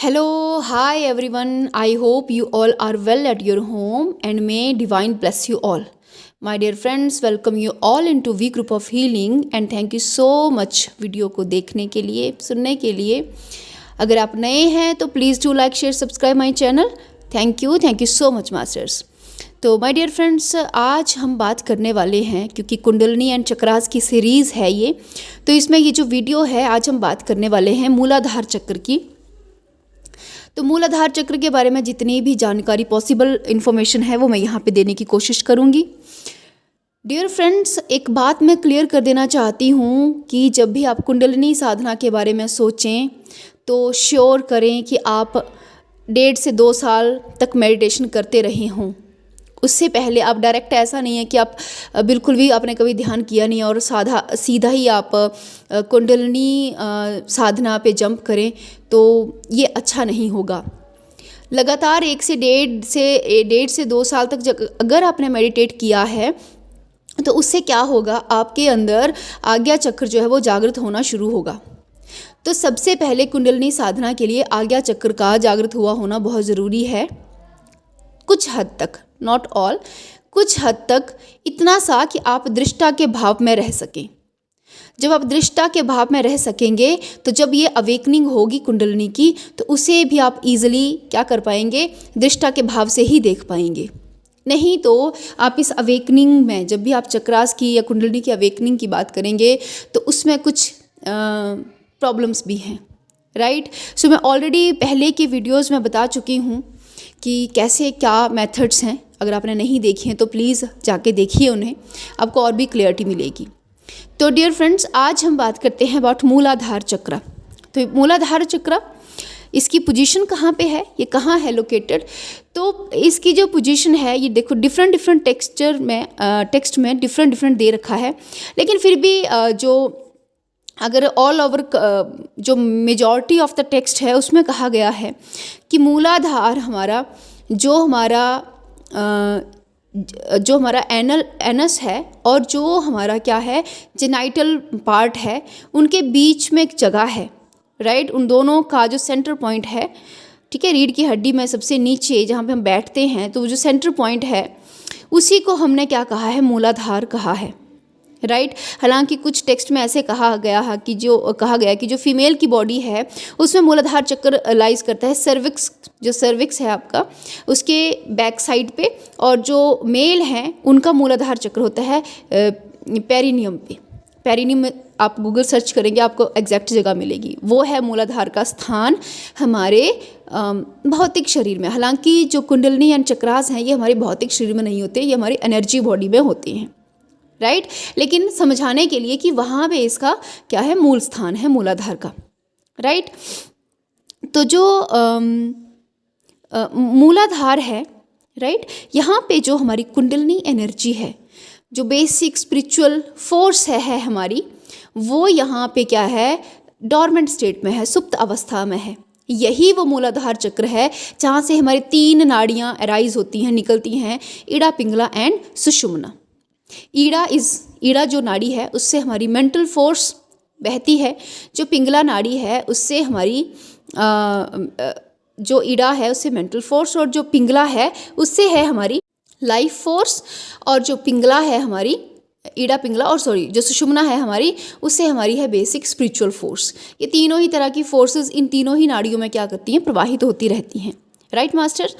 Hello, hi everyone. I hope you all are well at your home and may divine bless you all. My dear friends, welcome you all into V Group of Healing and thank you so much video को देखने के लिए, सुनने के लिए. अगर आप नए हैं तो please do like share subscribe my channel. Thank you so much masters. तो माय डियर फ्रेंड्स, आज हम बात करने वाले हैं क्योंकि कुंडलिनी एंड चक्रास की सीरीज़ है ये, तो इसमें ये जो वीडियो है आज हम बात करने वाले हैं मूलाधार चक्र की. तो मूलाधार चक्र के बारे में जितनी भी जानकारी पॉसिबल इन्फॉर्मेशन है वो मैं यहाँ पे देने की कोशिश करूँगी. डियर फ्रेंड्स, एक बात मैं क्लियर कर देना चाहती हूँ कि जब भी आप कुंडलिनी साधना के बारे में सोचें तो श्योर करें कि आप 1.5 से 2 साल तक मेडिटेशन करते रहे हों. उससे पहले आप डायरेक्ट, ऐसा नहीं है कि आप बिल्कुल भी आपने कभी ध्यान किया नहीं और सीधा ही आप कुंडलिनी साधना पे जंप करें तो ये अच्छा नहीं होगा. लगातार 1.5 से 2 साल तक अगर आपने मेडिटेट किया है तो उससे क्या होगा, आपके अंदर आज्ञा चक्र जो है वो जागृत होना शुरू होगा. तो सबसे पहले कुंडलिनी साधना के लिए आज्ञा चक्र का जागृत हुआ होना बहुत ज़रूरी है. कुछ हद तक, नॉट ऑल, कुछ हद तक, इतना सा कि आप दृष्टा के भाव में रह सकें. जब आप दृष्टा के भाव में रह सकेंगे तो जब ये अवेकनिंग होगी कुंडलिनी की तो उसे भी आप इजीली क्या कर पाएंगे, दृष्टा के भाव से ही देख पाएंगे. नहीं तो आप इस अवेकनिंग में, जब भी आप चक्रास की या कुंडलिनी की अवेकनिंग की बात करेंगे तो उसमें कुछ प्रॉब्लम्स भी हैं, राइट. सो मैं ऑलरेडी पहले की वीडियोस में बता चुकी हूँ कि कैसे क्या मेथड्स हैं. अगर आपने नहीं देखी हैं तो प्लीज़ जाके देखिए उन्हें, आपको और भी क्लियरिटी मिलेगी. तो डियर फ्रेंड्स, आज हम बात करते हैं अबाउट मूलाधार चक्र. तो मूलाधार चक्र, इसकी पोजीशन कहाँ पे है, ये कहाँ है लोकेटेड. तो इसकी जो पोजीशन है ये देखो डिफरेंट टेक्स्ट में डिफरेंट दे रखा है, लेकिन फिर भी अगर ऑल ओवर जो मेजॉरिटी ऑफ द टेक्स्ट है उसमें कहा गया है कि मूलाधार हमारा जो हमारा एनस है और जो हमारा क्या है जेनाइटल पार्ट है, उनके बीच में एक जगह है, राइट. उन दोनों का जो सेंटर पॉइंट है, ठीक है, रीढ़ की हड्डी में सबसे नीचे जहाँ पे हम बैठते हैं, तो जो सेंटर पॉइंट है उसी को हमने क्या कहा है, मूलाधार कहा है, राइट. हालांकि कुछ टेक्स्ट में ऐसे कहा गया है कि जो फीमेल की बॉडी है उसमें मूलाधार चक्र लाइज करता है सर्विक्स है आपका, उसके बैक साइड पे, और जो मेल हैं उनका मूलाधार चक्र होता है पेरिनियम पे. पेरिनियम में आप गूगल सर्च करेंगे आपको एग्जैक्ट जगह मिलेगी. वो है मूलाधार का स्थान हमारे भौतिक शरीर में. हालांकि जो कुंडलिनी एंड चक्रास हैं ये हमारे भौतिक शरीर में नहीं होते, ये हमारी एनर्जी बॉडी में होते हैं, राइट. लेकिन समझाने के लिए कि वहाँ पे इसका क्या है, मूल स्थान है मूलाधार का, राइट. तो जो मूलाधार है, राइट, यहाँ पे जो हमारी कुंडलिनी एनर्जी है, जो बेसिक स्पिरिचुअल फोर्स है हमारी, वो यहाँ पे क्या है, डॉर्मेंट स्टेट में है, सुप्त अवस्था में है. यही वो मूलाधार चक्र है जहाँ से हमारी 3 नाड़ियाँ अराइज होती हैं, निकलती हैं, ईड़ा, पिंगला एंड सुषुम्ना. ईड़ा जो नाड़ी है उससे हमारी मेंटल फोर्स बहती है. जो पिंगला नाड़ी है उससे हमारी जो ईड़ा है उससे मेंटल फोर्स, और जो पिंगला है उससे है हमारी लाइफ फोर्स, और जो पिंगला है हमारी जो सुषुम्ना है हमारी, उससे हमारी है बेसिक स्पिरिचुअल फोर्स. ये तीनों ही तरह की फोर्सेस इन तीनों ही नाड़ियों में क्या करती हैं, प्रवाहित होती रहती हैं, राइट मास्टर.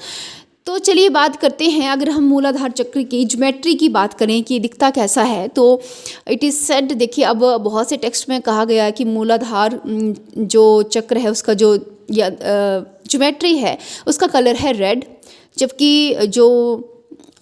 तो चलिए बात करते हैं, अगर हम मूलाधार चक्र की ज्योमेट्री की बात करें कि दिखता कैसा है, तो इट इज़ सेड, देखिए अब बहुत से टेक्स्ट में कहा गया है कि मूलाधार जो चक्र है उसका जो ज्योमेट्री है उसका कलर है रेड, जबकि जो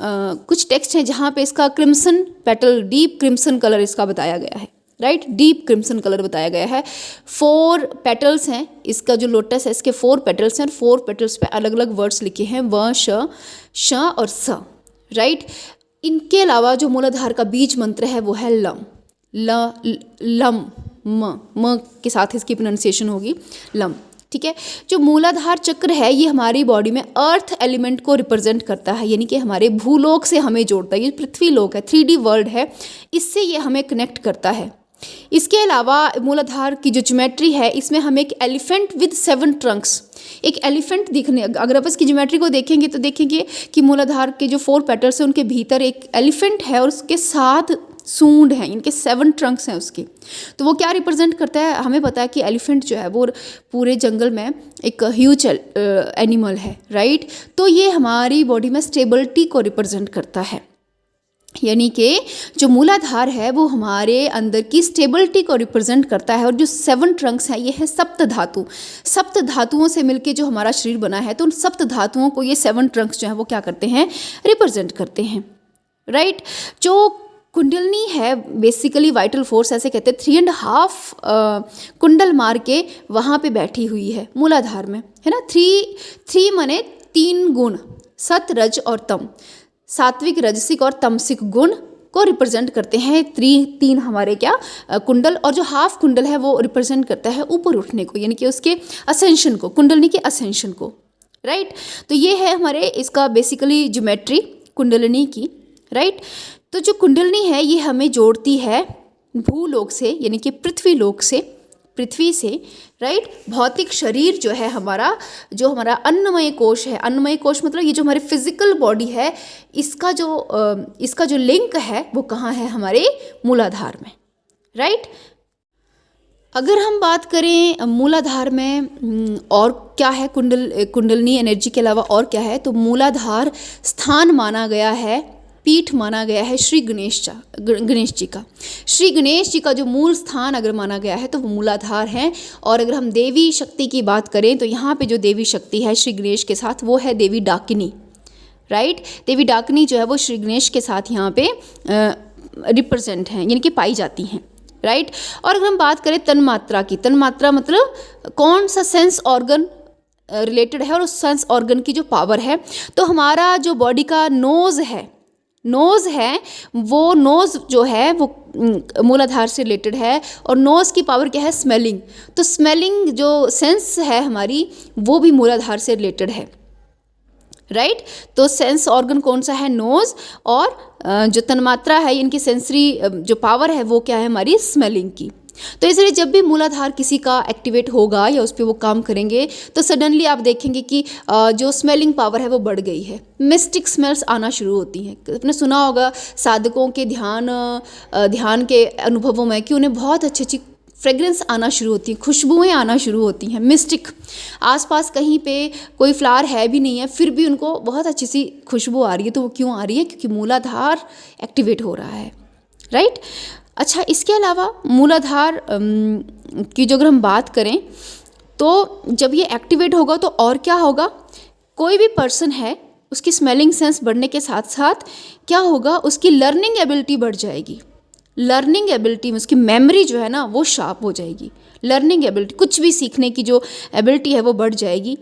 कुछ टेक्स्ट हैं जहाँ पे इसका crimson petal, deep crimson colour इसका बताया गया है, राइट. डीप क्रिम्सन कलर बताया गया है. 4 पेटल्स हैं, इसका जो लोटस है इसके 4 पेटल्स हैं, और 4 पेटल्स पे अलग अलग वर्ड्स लिखे हैं, व, श और स, राइट. इनके अलावा जो मूलाधार का बीज मंत्र है वो है लम, म के साथ इसकी प्रोनाउंसिएशन होगी लम, ठीक है. जो मूलाधार चक्र है ये हमारी बॉडी में अर्थ एलिमेंट को रिप्रेजेंट करता है, यानी कि हमारे भूलोक से हमें जोड़ता है. ये पृथ्वी लोक है, 3D वर्ल्ड है, इससे ये हमें कनेक्ट करता है. इसके अलावा मूलाधार की जो ज्योमेट्री है, इसमें हमें एक एलिफेंट विद 7 ट्रंक्स, एक एलिफेंट दिखने, अगर आप इसकी ज्योमेट्री को देखेंगे तो देखेंगे कि मूलाधार के जो 4 पेटल्स हैं उनके भीतर एक एलिफेंट है और उसके 7 सूंड हैं, इनके 7 ट्रंक्स हैं उसके। तो वो क्या रिप्रेजेंट करता है, हमें पता है कि एलिफेंट जो है वो पूरे जंगल में एक ह्यूज एनिमल है, राइट। तो ये हमारी बॉडी में स्टेबिलिटी को रिप्रेजेंट करता है, यानी कि जो मूलाधार है वो हमारे अंदर की स्टेबिलिटी को रिप्रेजेंट करता है। और जो 7 ट्रंक्स हैं ये है सप्त धातु, सप्त धातुओं से मिलके जो हमारा शरीर बना है, तो उन सप्त धातुओं को ये 7 ट्रंक्स जो है वो क्या करते हैं, रिप्रेजेंट करते हैं, राइट। जो कुंडलनी है बेसिकली वाइटल फोर्स ऐसे कहते हैं, 3.5 कुंडल मार के वहाँ पे बैठी हुई है मूलाधार में, है ना। 3 माने 3 गुण, सत रज और तम, सात्विक रजसिक और तमसिक गुण को रिप्रेजेंट करते हैं 3 हमारे क्या कुंडल। और जो हाफ कुंडल है वो रिप्रेजेंट करता है ऊपर उठने को, यानी कि उसके असेंशन को, कुंडलनी के असेंशन को, राइट। तो ये है हमारे इसका बेसिकली ज्योमेट्री कुंडलिनी की, राइट। तो जो कुंडलिनी है ये हमें जोड़ती है भूलोक से, यानी कि पृथ्वी लोक से, पृथ्वी से, राइट। भौतिक शरीर जो है हमारा, जो हमारा अन्नमय कोश है, अन्नमय कोश मतलब ये जो हमारी फिजिकल बॉडी है, इसका जो लिंक है वो कहाँ है, हमारे मूलाधार में, राइट। अगर हम बात करें मूलाधार में और क्या है, कुंडलिनी एनर्जी के अलावा और क्या है, तो मूलाधार स्थान माना गया है, पीठ माना गया है श्री गणेश जी का। श्री गणेश जी का जो मूल स्थान अगर माना गया है तो वो मूलाधार है। और अगर हम देवी शक्ति की बात करें तो यहाँ पे जो देवी शक्ति है श्री गणेश के साथ वो है देवी डाकिनी, राइट। देवी डाकिनी जो है वो श्री गणेश के साथ यहाँ पे रिप्रेजेंट हैं, यानी कि पाई जाती हैं, राइट। और अगर हम बात करें तन्मात्रा की, तन्मात्रा मतलब कौन सा सेंस ऑर्गन रिलेटेड है और उस सेंस ऑर्गन की जो पावर है, तो हमारा जो बॉडी का नोज़ है वो नोज़ जो है वो मूलाधार से रिलेटेड है। और नोज़ की पावर क्या है, स्मेलिंग। तो स्मेलिंग जो सेंस है हमारी वो भी मूलाधार से रिलेटेड है, राइट। तो सेंस ऑर्गन कौन सा है, नोज़। और जो तन्मात्रा है, इनकी सेंसरी जो पावर है वो क्या है, हमारी स्मेलिंग की। तो इसलिए जब भी मूलाधार किसी का एक्टिवेट होगा या उस पर वो काम करेंगे तो सडनली आप देखेंगे कि जो स्मेलिंग पावर है वो बढ़ गई है, मिस्टिक स्मेल्स आना शुरू होती हैं। आपने सुना होगा साधकों के ध्यान के अनुभवों में कि उन्हें बहुत अच्छी अच्छी फ्रेग्रेंस आना शुरू होती हैं, खुशबुएं आना शुरू होती हैं, मिस्टिक। आसपास कहीं पे कोई फ्लावर है भी नहीं है फिर भी उनको बहुत अच्छी सी खुशबू आ रही है। तो वो क्यों आ रही है, क्योंकि मूलाधार एक्टिवेट हो रहा है, राइट। अच्छा, इसके अलावा मूलाधार की जो अगर हम बात करें तो जब ये एक्टिवेट होगा तो और क्या होगा, कोई भी पर्सन है उसकी स्मेलिंग सेंस बढ़ने के साथ साथ क्या होगा, उसकी लर्निंग एबिलिटी बढ़ जाएगी। लर्निंग एबिलिटी में उसकी मेमोरी जो है ना वो शार्प हो जाएगी। लर्निंग एबिलिटी, कुछ भी सीखने की जो एबिलिटी है वो बढ़ जाएगी।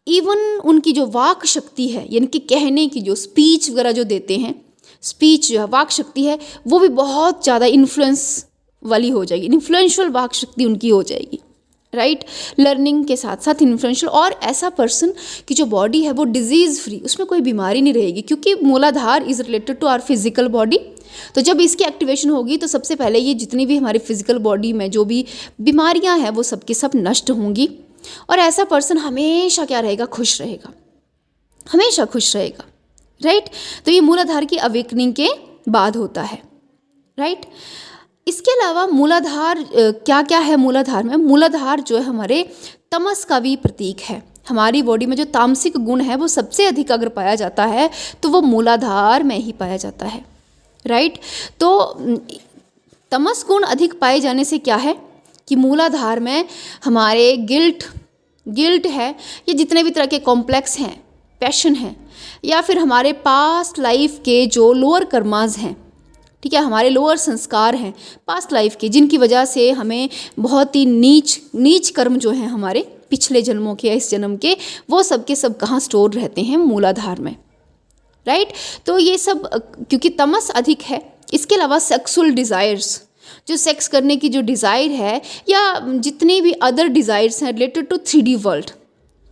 इवन उनकी जो वाक शक्ति है, यानी कि कहने की जो स्पीच वगैरह जो देते हैं, स्पीच जो है वाक शक्ति है वो भी बहुत ज़्यादा इन्फ्लुएंस वाली हो जाएगी, इन्फ्लुएंशियल वाक शक्ति उनकी हो जाएगी, राइट। लर्निंग के साथ साथ इन्फ्लुएंशियल। और ऐसा पर्सन की जो बॉडी है वो डिजीज़ फ्री, उसमें कोई बीमारी नहीं रहेगी, क्योंकि Muladhara is related to our physical body. तो जब इसकी एक्टिवेशन होगी तो सबसे पहले ये जितनी भी हमारी फिजिकल बॉडी में जो भी बीमारियां हैं वो सब की सब नष्ट होंगी। और ऐसा पर्सन हमेशा क्या रहेगा, खुश रहेगा, हमेशा खुश रहेगा, राइट। तो ये मूलाधार की अवेकनिंग के बाद होता है, राइट। इसके अलावा मूलाधार क्या क्या है, मूलाधार में मूलाधार जो है हमारे तमस का भी प्रतीक है। हमारी बॉडी में जो तामसिक गुण है वो सबसे अधिक अगर पाया जाता है तो वो मूलाधार में ही पाया जाता है, राइट। तो तमस गुण अधिक पाए जाने से क्या है कि मूलाधार में हमारे गिल्ट है, ये जितने भी तरह के कॉम्प्लेक्स हैं, पैशन है, या फिर हमारे पास्ट लाइफ के जो लोअर कर्मास हैं, ठीक है, हमारे लोअर संस्कार हैं पास्ट लाइफ के, जिनकी वजह से हमें बहुत ही नीच कर्म जो हैं हमारे पिछले जन्मों के या इस जन्म के, वो सब के सब कहाँ स्टोर रहते हैं, मूलाधार में, राइट। तो ये सब क्योंकि तमस अधिक है। इसके अलावा सेक्सुअल डिज़ायर्स, जो सेक्स करने की जो डिज़ायर है या जितने भी अदर डिज़ायर्स हैं रिलेटेड टू 3D वर्ल्ड,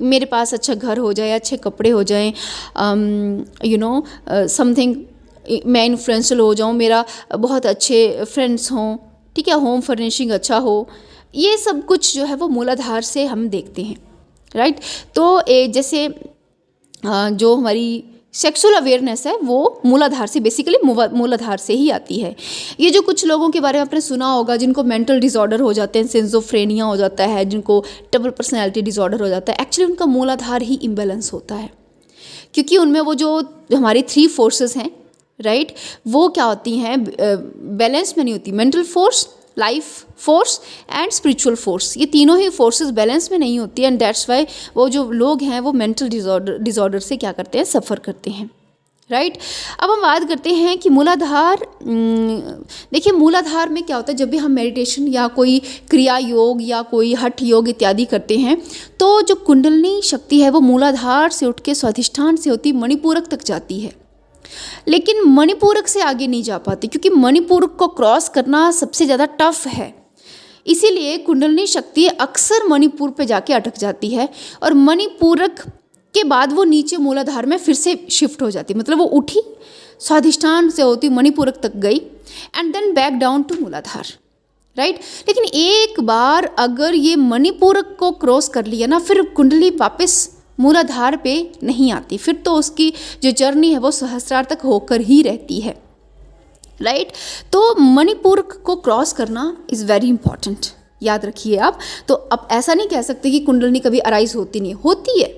मेरे पास अच्छा घर हो जाए, अच्छे कपड़े हो जाएं, समथिंग मैं इन्फ्लुएंशियल हो जाऊं, मेरा बहुत अच्छे फ्रेंड्स हों, ठीक है, होम फर्निशिंग अच्छा हो, ये सब कुछ जो है वो मूलाधार से हम देखते हैं, राइट। तो जैसे जो हमारी सेक्सुअल अवेयरनेस है वो मूलाधार से, बेसिकली मूलाधार से ही आती है। ये जो कुछ लोगों के बारे में आपने सुना होगा जिनको मेंटल डिसऑर्डर हो जाते हैं, सिज़ोफ्रेनिया हो जाता है, जिनको डबल पर्सनैलिटी डिसऑर्डर हो जाता है, एक्चुअली उनका मूलाधार ही इम्बैलेंस होता है, क्योंकि उनमें वो जो हमारी 3 फोर्सेस हैं, राइट, वो क्या होती हैं, बैलेंस में नहीं होती। Mental force, life force and spiritual force, ये तीनों ही फोर्सेस बैलेंस में नहीं होती, एंड दैट्स वाई वो जो लोग हैं वो मेंटल डिसऑर्डर से क्या करते हैं, सफ़र करते हैं, राइट। अब हम बात करते हैं कि मूलाधार, देखिए मूलाधार में क्या होता है, जब भी हम मेडिटेशन या कोई क्रिया योग या कोई हठ योग इत्यादि करते हैं, तो जो कुंडलिनी शक्ति है वो मूलाधार से उठ के स्वाधिष्ठान से होती मणिपूरक तक जाती है, लेकिन मणिपूरक से आगे नहीं जा पाती, क्योंकि मणिपूरक को क्रॉस करना सबसे ज़्यादा टफ है। इसीलिए कुंडलिनी शक्ति अक्सर मणिपुर पे जाके अटक जाती है, और मणिपूरक के बाद वो नीचे मूलाधार में फिर से शिफ्ट हो जाती है, मतलब वो उठी स्वाधिष्ठान से होती मणिपूरक तक गई and then back down to Muladhara, right. लेकिन एक बार अगर ये मणिपूरक को क्रॉस कर लिया ना, फिर कुंडली वापस मूलाधार पे नहीं आती, फिर तो उसकी जो जर्नी है वो सहस्रार तक होकर ही रहती है, राइट। तो मणिपुर को क्रॉस करना इज़ वेरी इंपॉर्टेंट, याद रखिए आप। तो अब ऐसा नहीं कह सकते कि कुंडलिनी कभी अराइज होती नहीं, होती है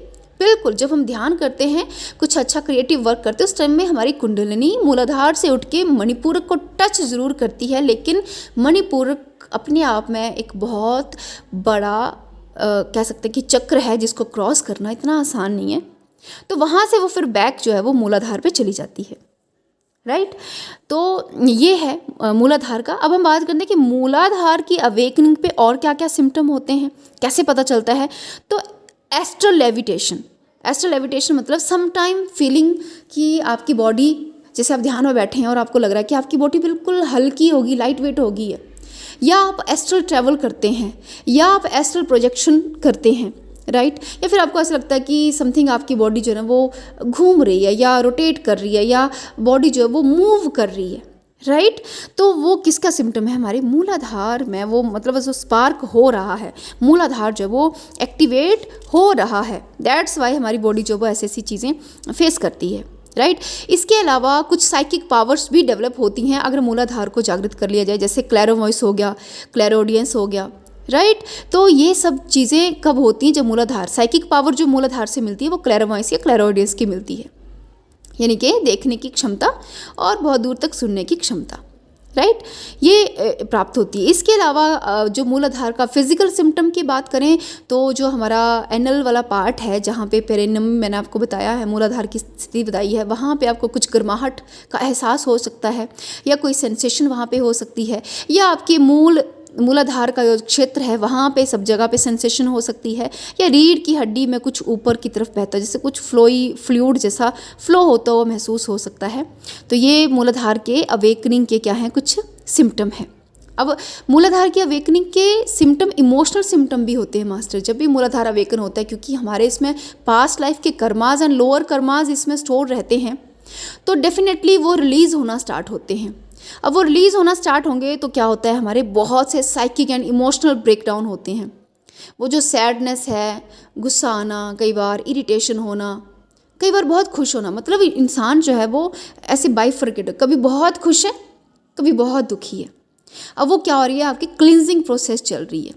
बिल्कुल। जब हम ध्यान करते हैं, कुछ अच्छा क्रिएटिव वर्क करते हैं, उस टाइम में हमारी कुंडलिनी मूलाधार से उठ के मणिपुर को टच ज़रूर करती है, लेकिन मणिपुर अपने आप में एक बहुत बड़ा कह सकते हैं कि चक्र है, जिसको क्रॉस करना इतना आसान नहीं है। तो वहाँ से वो फिर बैक जो है वो मूलाधार पे चली जाती है, राइट। तो ये है मूलाधार का। अब हम बात करते हैं कि मूलाधार की अवेकनिंग पे और क्या क्या सिम्टम होते हैं, कैसे पता चलता है। तो एस्ट्रल लेविटेशन मतलब सम टाइम फीलिंग कि आपकी बॉडी, जैसे आप ध्यान में बैठे हैं और आपको लग रहा है कि आपकी बॉडी बिल्कुल हल्की होगी, लाइट वेट होगी है, या आप एस्ट्रल ट्रैवल करते हैं, या आप एस्ट्रल प्रोजेक्शन करते हैं, राइट। या फिर आपको ऐसा लगता है कि समथिंग आपकी बॉडी जो है ना वो घूम रही है या रोटेट कर रही है, या बॉडी जो है वो मूव कर रही है, राइट। तो वो किसका सिम्टम है, हमारे मूलाधार में वो मतलब जो स्पार्क हो रहा है, मूलाधार जो है वो एक्टिवेट हो रहा है। दैट्स वाई हमारी बॉडी जो वो ऐसी ऐसी चीज़ें फेस करती है, राइट। इसके अलावा कुछ साइकिक पावर्स भी डेवलप होती हैं अगर मूलाधार को जागृत कर लिया जाए, जैसे क्लैरोवॉइस हो गया, क्लैरोडियंस हो गया, राइट। तो ये सब चीज़ें कब होती हैं, जब मूलाधार, साइकिक पावर जो मूलाधार से मिलती है वो क्लैरोवॉइस या क्लैरोडियंस की मिलती है, यानी कि देखने की क्षमता और बहुत दूर तक सुनने की क्षमता, राइट, ये प्राप्त होती है। इसके अलावा जो मूलाधार का फिजिकल सिम्टम की बात करें तो जो हमारा एनल वाला पार्ट है, जहाँ पे पेरिनम मैंने आपको बताया है, मूलाधार की स्थिति बताई है, वहाँ पे आपको कुछ गर्माहट का एहसास हो सकता है, या कोई सेंसेशन वहाँ पे हो सकती है, या आपके मूलाधार का जो क्षेत्र है वहाँ पे सब जगह पे सेंसेशन हो सकती है, या रीढ़ की हड्डी में कुछ ऊपर की तरफ बहता है, जैसे कुछ फ्लूइड जैसा फ्लो होता हुआ महसूस हो सकता है। तो ये मूलाधार के अवेकनिंग के क्या हैं, कुछ सिम्टम हैं। अब मूलाधार की अवेकनिंग के सिम्टम इमोशनल सिम्टम भी होते हैं मास्टर, जब भी मूलाधार अवेकन होता है, क्योंकि हमारे इसमें पास्ट लाइफ के कर्माज एंड लोअर कर्माज इसमें स्टोर रहते हैं, तो डेफिनेटली वो रिलीज़ होना स्टार्ट होते हैं। अब वो रिलीज़ होना स्टार्ट होंगे तो क्या होता है, हमारे बहुत से साइकिक एंड इमोशनल ब्रेकडाउन होते हैं। वो जो सैडनेस है, गुस्सा आना, कई बार इरिटेशन होना, कई बार बहुत खुश होना, मतलब इंसान जो है वो ऐसे बाइफर्केट, कभी बहुत खुश है कभी बहुत दुखी है। अब वो क्या हो रही है, आपकी क्लिनजिंग प्रोसेस चल रही है।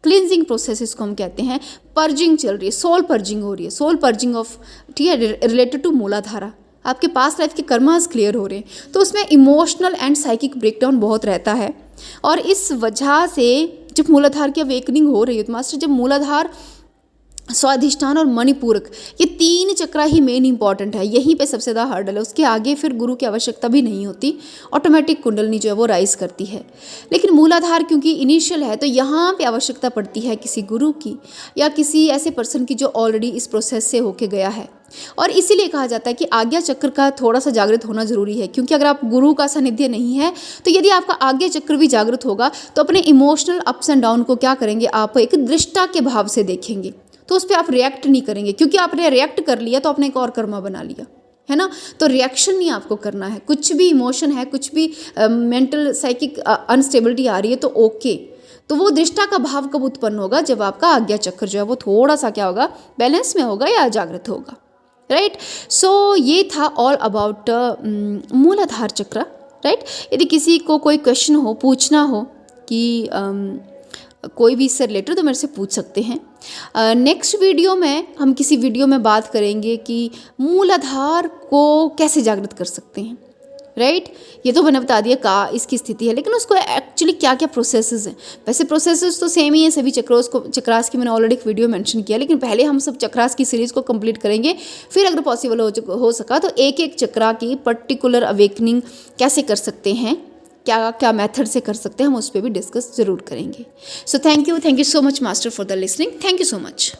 क्लिनजिंग प्रोसेस इसको हम कहते हैं, पर्जिंग चल रही है, सोल पर्जिंग हो रही है, सोल पर्जिंग ऑफ, ठीक है, रिलेटेड टू मूलाधारा। आपके पास्ट लाइफ के कर्मास क्लियर हो रहे हैं, तो उसमें इमोशनल एंड साइकिक ब्रेकडाउन बहुत रहता है। और इस वजह से जब मूलाधार की अवेकनिंग हो रही है तो मास्टर, जब मूलाधार, स्वाधिष्ठान और मणिपूरक, ये 3 चक्र ही मेन इंपॉर्टेंट है, यहीं पे सबसे ज़्यादा हर्डल है, उसके आगे फिर गुरु की आवश्यकता भी नहीं होती, ऑटोमेटिक कुंडलिनी जो है वो राइज करती है। लेकिन मूलाधार क्योंकि इनिशियल है, तो यहाँ पे आवश्यकता पड़ती है किसी गुरु की या किसी ऐसे पर्सन की जो ऑलरेडी इस प्रोसेस से होके गया है। और इसीलिए कहा जाता है कि आज्ञा चक्र का थोड़ा सा जागृत होना जरूरी है, क्योंकि अगर आप गुरु का सानिध्य नहीं है, तो यदि आपका आज्ञा चक्र भी जागृत होगा तो अपने इमोशनल अप्स एंड डाउन को क्या करेंगे, आप एक दृष्टा के भाव से देखेंगे, तो उस पर आप रिएक्ट नहीं करेंगे, क्योंकि आपने रिएक्ट कर लिया तो आपने एक और कर्मा बना लिया, है ना। तो रिएक्शन नहीं आपको करना है, कुछ भी इमोशन है, कुछ भी मेंटल साइकिक अनस्टेबिलिटी आ रही है तो ओके। तो वो दृष्टा का भाव कब उत्पन्न होगा, जब आपका आज्ञा चक्र जो है वो थोड़ा सा क्या होगा, बैलेंस में होगा या जागृत होगा, राइट। सो ये था ऑल अबाउट मूलाधार चक्र, राइट। यदि किसी को कोई क्वेश्चन हो, पूछना हो कि कोई भी इससे रिलेटेड, तो मेरे से पूछ सकते हैं। नेक्स्ट वीडियो में हम किसी वीडियो में बात करेंगे कि मूलाधार को कैसे जागृत कर सकते हैं, राइट। ये तो मैंने बता दिया का इसकी स्थिति है, लेकिन उसको एक्चुअली क्या क्या प्रोसेसेस हैं। वैसे प्रोसेसेस तो सेम ही है सभी चक्रास की मैंने ऑलरेडी एक वीडियो मेंशन किया, लेकिन पहले हम सब चक्रास की सीरीज़ को कंप्लीट करेंगे, फिर अगर पॉसिबल हो सका तो एक एक चक्रा की पर्टिकुलर अवेकनिंग कैसे कर सकते हैं, क्या क्या मेथड से कर सकते हैं, हम उस पर भी डिस्कस ज़रूर करेंगे। So thank you so much master for the listening. Thank you so much.